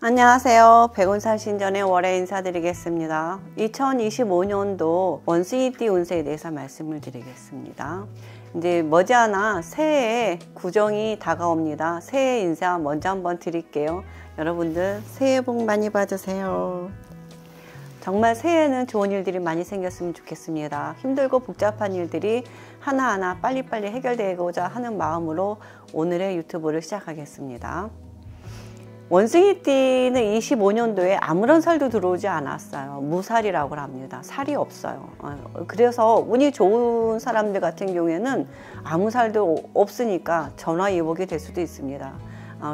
안녕하세요. 백운산 신전의 월에 인사드리겠습니다. 2025년도 원숭이띠 운세에 대해서 말씀을 드리겠습니다. 이제 머지않아 새해 구정이 다가옵니다. 새해 인사 먼저 한번 드릴게요. 여러분들 새해 복 많이 받으세요. 정말 새해에는 좋은 일들이 많이 생겼으면 좋겠습니다. 힘들고 복잡한 일들이 하나하나 빨리빨리 해결되고자 하는 마음으로 오늘의 유튜브를 시작하겠습니다. 원숭이띠는 25년도에 아무런 살도 들어오지 않았어요. 무살이라고 합니다. 살이 없어요. 그래서 운이 좋은 사람들 같은 경우에는 아무 살도 없으니까 전화위복이 될 수도 있습니다.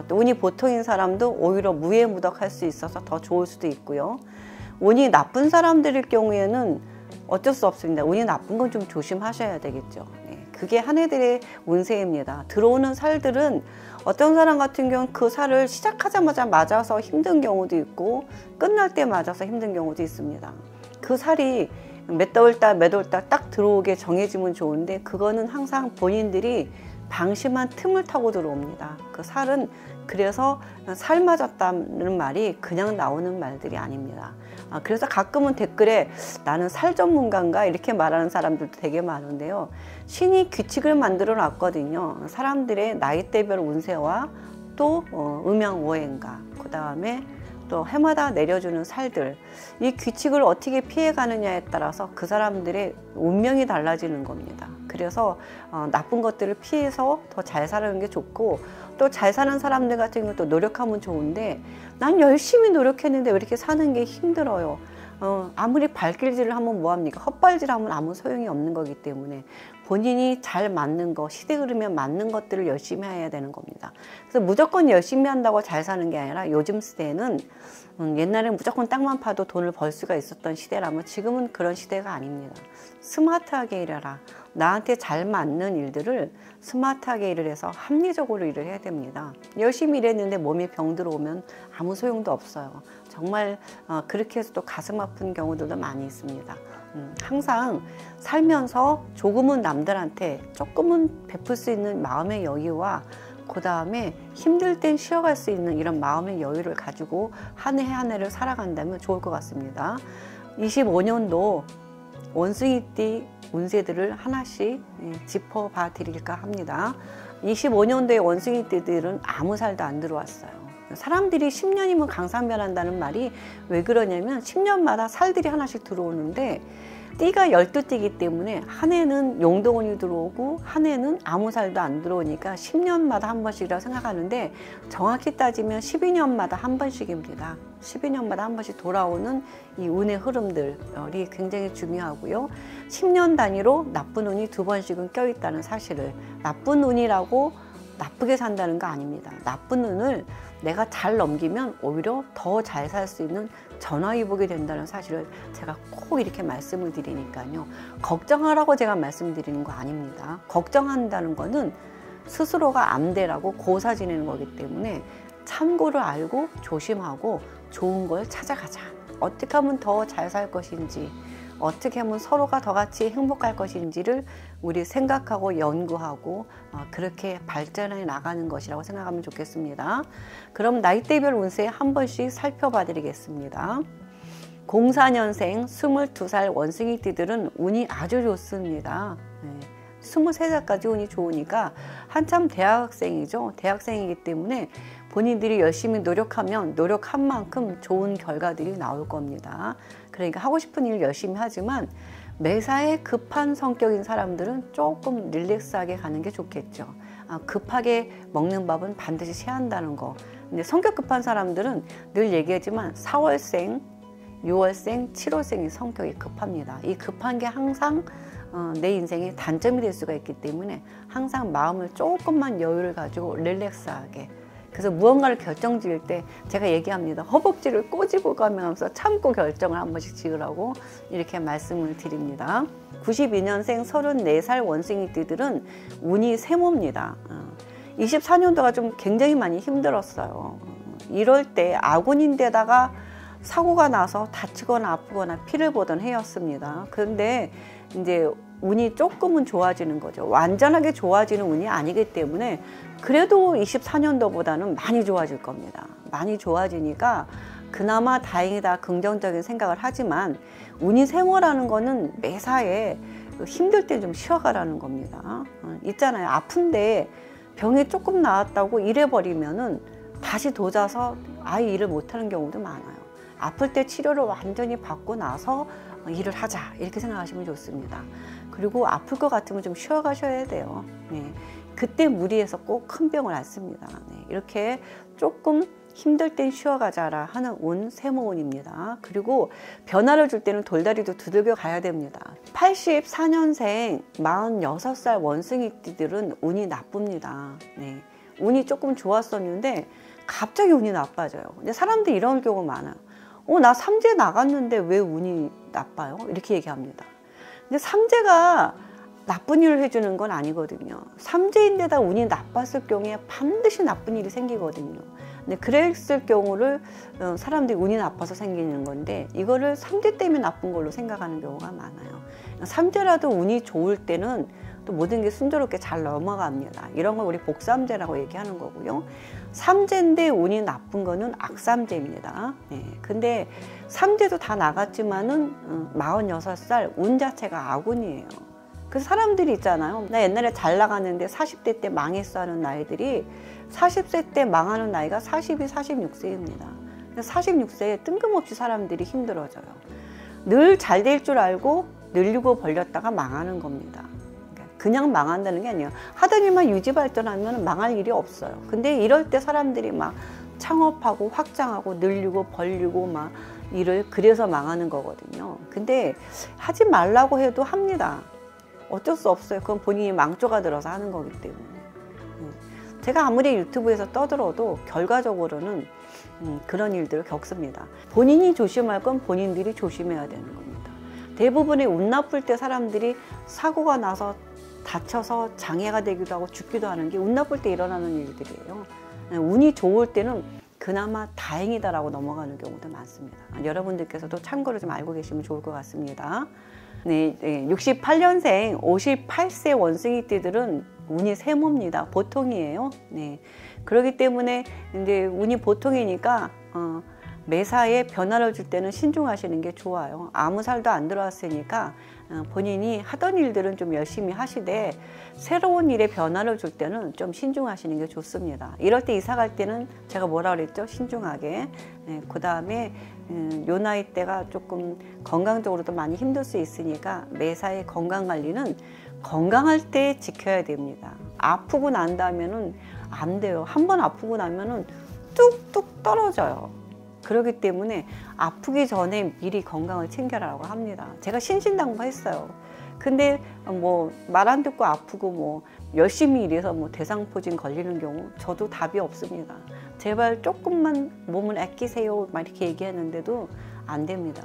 또 운이 보통인 사람도 오히려 무예무덕할 수 있어서 더 좋을 수도 있고요. 운이 나쁜 사람들일 경우에는 어쩔 수 없습니다. 운이 나쁜 건 좀 조심하셔야 되겠죠. 그게 한 해들의 운세입니다. 들어오는 살들은 어떤 사람 같은 경우는 그 살을 시작하자마자 맞아서 힘든 경우도 있고 끝날 때 맞아서 힘든 경우도 있습니다. 그 살이 몇 월달 딱 들어오게 정해지면 좋은데 그거는 항상 본인들이 방심한 틈을 타고 들어옵니다. 그 살은 그래서 살 맞았다는 말이 그냥 나오는 말들이 아닙니다. 그래서 가끔은 댓글에 나는 살 전문가인가 이렇게 말하는 사람들도 되게 많은데요. 신이 규칙을 만들어 놨거든요. 사람들의 나이대별 운세와 또 음양오행과 그 다음에 또 해마다 내려주는 살들, 이 규칙을 어떻게 피해가느냐에 따라서 그 사람들의 운명이 달라지는 겁니다. 그래서 나쁜 것들을 피해서 더 잘 사는 게 좋고, 또 잘 사는 사람들 같은 경우 또 노력하면 좋은데 난 열심히 노력했는데 왜 이렇게 사는 게 힘들어요. 아무리 발길질을 하면 뭐합니까? 헛발질하면 아무 소용이 없는 거기 때문에 본인이 잘 맞는 거, 시대 흐름에 맞는 것들을 열심히 해야 되는 겁니다. 그래서 무조건 열심히 한다고 잘 사는 게 아니라 요즘 시대는 옛날에는 무조건 땅만 파도 돈을 벌 수가 있었던 시대라면 지금은 그런 시대가 아닙니다. 스마트하게 일해라. 나한테 잘 맞는 일들을 스마트하게 일을 해서 합리적으로 일을 해야 됩니다. 열심히 일했는데 몸에 병 들어오면 아무 소용도 없어요. 정말 그렇게 해서 또 가슴 아픈 경우들도 많이 있습니다. 항상 살면서 조금은 남들한테 조금은 베풀 수 있는 마음의 여유와 그 다음에 힘들 땐 쉬어갈 수 있는 이런 마음의 여유를 가지고 한 해 한 해를 살아간다면 좋을 것 같습니다. 25년도 원숭이띠 운세들을 하나씩 짚어봐 드릴까 합니다. 25년도에 원숭이띠들은 아무 살도 안 들어왔어요. 사람들이 10년이면 강상변한다는 말이 왜 그러냐면 10년마다 살들이 하나씩 들어오는데 띠가 12띠이기 때문에 한 해는 용동운이 들어오고 한 해는 아무 살도 안 들어오니까 10년마다 한 번씩이라고 생각하는데 정확히 따지면 12년마다 한 번씩입니다. 12년마다 한 번씩 돌아오는 이 운의 흐름들이 굉장히 중요하고요. 10년 단위로 나쁜 운이 2번씩은 껴있다는 사실을, 나쁜 운이라고 나쁘게 산다는 거 아닙니다. 나쁜 운을 내가 잘 넘기면 오히려 더 잘 살 수 있는 전화위복이 된다는 사실을 제가 꼭 이렇게 말씀을 드리니까요. 걱정하라고 제가 말씀드리는 거 아닙니다. 걱정한다는 거는 스스로가 안 되라고 고사 지내는 거기 때문에 참고를 알고 조심하고 좋은 걸 찾아가자. 어떻게 하면 더 잘 살 것인지, 어떻게 하면 서로가 더 같이 행복할 것인지를 우리 생각하고 연구하고 그렇게 발전해 나가는 것이라고 생각하면 좋겠습니다. 그럼 나이대별 운세 한 번씩 살펴봐 드리겠습니다. 04년생 22살 원숭이띠들은 운이 아주 좋습니다. 23살까지 운이 좋으니까 한참 대학생이죠. 대학생이기 때문에 본인들이 열심히 노력하면 노력한 만큼 좋은 결과들이 나올 겁니다. 그러니까 하고 싶은 일을 열심히 하지만 매사에 급한 성격인 사람들은 조금 릴렉스하게 가는 게 좋겠죠. 급하게 먹는 밥은 반드시 세한다는 거. 근데 성격 급한 사람들은 늘 얘기하지만 4월생, 6월생, 7월생이 성격이 급합니다. 이 급한 게 항상 내 인생의 단점이 될 수가 있기 때문에 항상 마음을 조금만 여유를 가지고 릴렉스하게, 그래서 무언가를 결정 지을 때 제가 얘기합니다. 허벅지를 꼬집어 가면서 참고 결정을 한 번씩 지으라고 이렇게 말씀을 드립니다. 92년생 34살 원숭이띠들은 운이 세모입니다. 24년도가 좀 굉장히 많이 힘들었어요. 이럴 때 아군인데다가 사고가 나서 다치거나 아프거나 피를 보던 해였습니다. 그런데 이제 운이 조금은 좋아지는 거죠. 완전하게 좋아지는 운이 아니기 때문에 그래도 24년도보다는 많이 좋아질 겁니다. 많이 좋아지니까 그나마 다행이다 긍정적인 생각을 하지만 운이 쇠모라는 거는 매사에 힘들 때 좀 쉬어가라는 겁니다. 있잖아요. 아픈데 병이 조금 나았다고 이래버리면은 다시 도자서 아예 일을 못하는 경우도 많아요. 아플 때 치료를 완전히 받고 나서 일을 하자 이렇게 생각하시면 좋습니다. 그리고 아플 것 같으면 좀 쉬어가셔야 돼요. 네. 그때 무리해서 꼭 큰 병을 안 씁니다. 네. 이렇게 조금 힘들 땐 쉬어가자라 하는 운, 세모운입니다. 그리고 변화를 줄 때는 돌다리도 두들겨 가야 됩니다. 84년생 46살 원숭이띠들은 운이 나쁩니다. 네. 운이 조금 좋았었는데 갑자기 운이 나빠져요. 근데 사람들이 이런 경우 많아요. 나 삼재 나갔는데 왜 운이 나빠요? 이렇게 얘기합니다. 근데 삼재가 나쁜 일을 해주는 건 아니거든요. 삼재인데다 운이 나빴을 경우에 반드시 나쁜 일이 생기거든요. 근데 그랬을 경우를 사람들이 운이 나빠서 생기는 건데 이거를 삼재 때문에 나쁜 걸로 생각하는 경우가 많아요. 삼재라도 운이 좋을 때는 또 모든 게 순조롭게 잘 넘어갑니다. 이런 걸 우리 복삼재라고 얘기하는 거고요. 삼재인데 운이 나쁜 거는 악삼재입니다. 네. 근데 삼재도 다 나갔지만은 46살 운 자체가 악운이에요. 그래서 사람들이 있잖아요. 나 옛날에 잘 나갔는데 40대 때 망했어 하는 나이들이 40세 때 망하는 나이가 42, 46세입니다. 46세에 뜬금없이 사람들이 힘들어져요. 늘 잘 될 줄 알고 늘리고 벌렸다가 망하는 겁니다. 그냥 망한다는 게 아니에요. 하던 일만 유지 발전하면 망할 일이 없어요. 근데 이럴 때 사람들이 막 창업하고 확장하고 늘리고 벌리고 막 일을 그래서 망하는 거거든요. 근데 하지 말라고 해도 합니다. 어쩔 수 없어요. 그건 본인이 망조가 들어서 하는 거기 때문에. 제가 아무리 유튜브에서 떠들어도 결과적으로는 그런 일들을 겪습니다. 본인이 조심할 건 본인들이 조심해야 되는 겁니다. 대부분의 운 나쁠 때 사람들이 사고가 나서 다쳐서 장애가 되기도 하고 죽기도 하는 게 운 나쁠 때 일어나는 일들이에요. 운이 좋을 때는 그나마 다행이다라고 넘어가는 경우도 많습니다. 여러분들께서도 참고로 좀 알고 계시면 좋을 것 같습니다. 네, 68년생 58세 원숭이띠들은 운이 세모입니다. 보통이에요. 네, 그렇기 때문에 이제 운이 보통이니까 매사에 변화를 줄 때는 신중하시는 게 좋아요. 아무 살도 안 들어왔으니까 본인이 하던 일들은 좀 열심히 하시되 새로운 일에 변화를 줄 때는 좀 신중하시는 게 좋습니다. 이럴 때 이사 갈 때는 제가 뭐라 그랬죠? 신중하게. 그 다음에 요 나이 때가 조금 건강적으로도 많이 힘들 수 있으니까 매사의 건강관리는 건강할 때 지켜야 됩니다. 아프고 난다면은 안 돼요. 한 번 아프고 나면은 뚝뚝 떨어져요. 그렇기 때문에 아프기 전에 미리 건강을 챙겨라라고 합니다. 제가 신신당부했어요. 근데 뭐 말 안 듣고 아프고 뭐 열심히 일해서 뭐 대상포진 걸리는 경우 저도 답이 없습니다. 제발 조금만 몸을 아끼세요 막 이렇게 얘기했는데도 안 됩니다.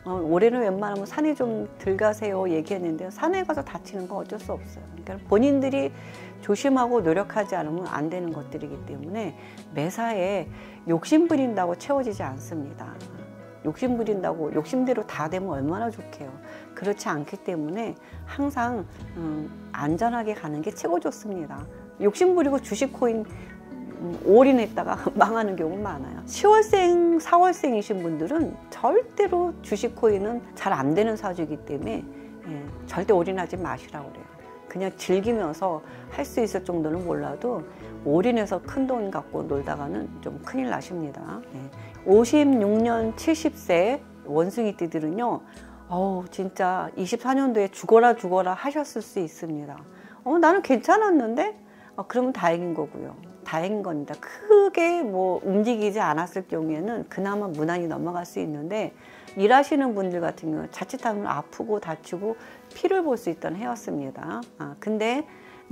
올해는 웬만하면 산에 좀 들가세요 얘기했는데 산에 가서 다치는 건 어쩔 수 없어요. 그러니까 본인들이 조심하고 노력하지 않으면 안 되는 것들이기 때문에 매사에 욕심 부린다고 채워지지 않습니다. 욕심 부린다고 욕심대로 다 되면 얼마나 좋게요. 그렇지 않기 때문에 항상 안전하게 가는 게 최고 좋습니다. 욕심 부리고 주식 코인 올인했다가 망하는 경우 많아요. 10월생, 4월생이신 분들은 절대로 주식 코인은 잘 안 되는 사주이기 때문에 절대 올인하지 마시라고 그래요. 그냥 즐기면서 할 수 있을 정도는 몰라도 올인해서 큰 돈 갖고 놀다가는 좀 큰일 나십니다. 56년 70세 원숭이띠들은요, 진짜 24년도에 죽어라 하셨을 수 있습니다. 나는 괜찮았는데? 그러면 다행인 거고요. 다행인 겁니다. 크게 뭐 움직이지 않았을 경우에는 그나마 무난히 넘어갈 수 있는데 일하시는 분들 같은 경우는 자칫하면 아프고 다치고 피를 볼 수 있다는 해왔습니다. 근데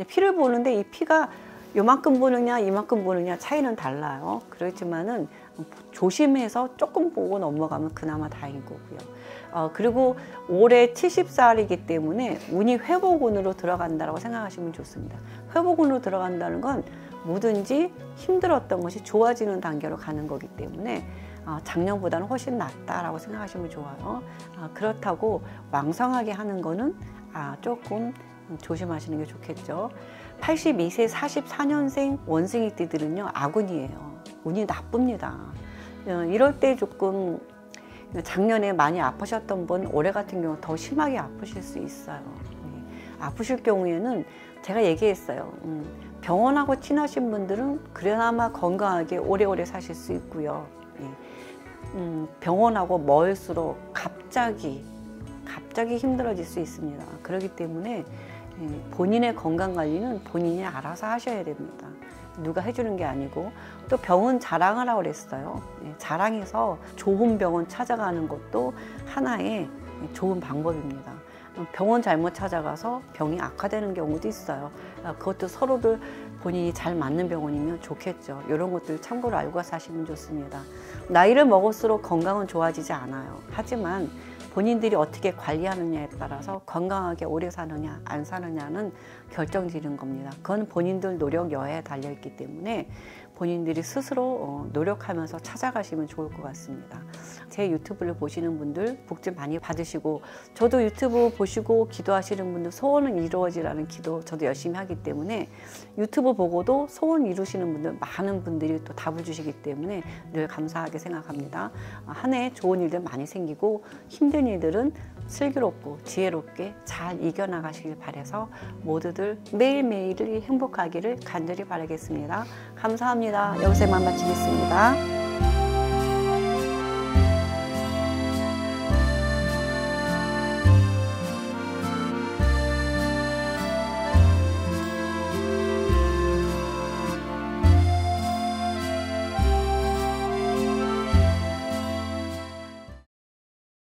피를 보는데 이 피가 요만큼 보느냐 이만큼 보느냐 차이는 달라요. 그렇지만은 조심해서 조금 보고 넘어가면 그나마 다행인 거고요. 그리고 올해 70살이기 때문에 운이 회복운으로 들어간다고 생각하시면 좋습니다. 회복운으로 들어간다는 건 뭐든지 힘들었던 것이 좋아지는 단계로 가는 거기 때문에 작년보다는 훨씬 낫다라고 생각하시면 좋아요. 그렇다고 왕성하게 하는 거는 조금 조심하시는 게 좋겠죠. 82세 44년생 원숭이띠들은요 악운이에요. 운이 나쁩니다. 이럴 때 조금 작년에 많이 아프셨던 분 올해 같은 경우 더 심하게 아프실 수 있어요. 아프실 경우에는 제가 얘기했어요. 병원하고 친하신 분들은 그나마 건강하게 오래오래 사실 수 있고요. 병원하고 멀수록 갑자기 힘들어질 수 있습니다. 그렇기 때문에 본인의 건강관리는 본인이 알아서 하셔야 됩니다. 누가 해주는 게 아니고, 또 병원 자랑을 하라고 그랬어요. 자랑해서 좋은 병원 찾아가는 것도 하나의 좋은 방법입니다. 병원 잘못 찾아가서 병이 악화되는 경우도 있어요. 그것도 서로들 본인이 잘 맞는 병원이면 좋겠죠. 이런 것들 참고로 알고 사시면 좋습니다. 나이를 먹을수록 건강은 좋아지지 않아요. 하지만 본인들이 어떻게 관리하느냐에 따라서 건강하게 오래 사느냐 안 사느냐는 결정지는 겁니다. 그건 본인들 노력 여하에 달려있기 때문에 본인들이 스스로 노력하면서 찾아가시면 좋을 것 같습니다. 제 유튜브를 보시는 분들 복 좀 많이 받으시고, 저도 유튜브 보시고 기도하시는 분들 소원은 이루어지라는 기도 저도 열심히 하기 때문에 유튜브 보고도 소원 이루시는 분들 많은 분들이 또 답을 주시기 때문에 늘 감사하게 생각합니다. 한 해 좋은 일들 많이 생기고 힘든 일들은 슬기롭고 지혜롭게 잘 이겨나가시길 바라서 모두들 매일매일이 행복하기를 간절히 바라겠습니다. 감사합니다. 여기서 마치겠습니다.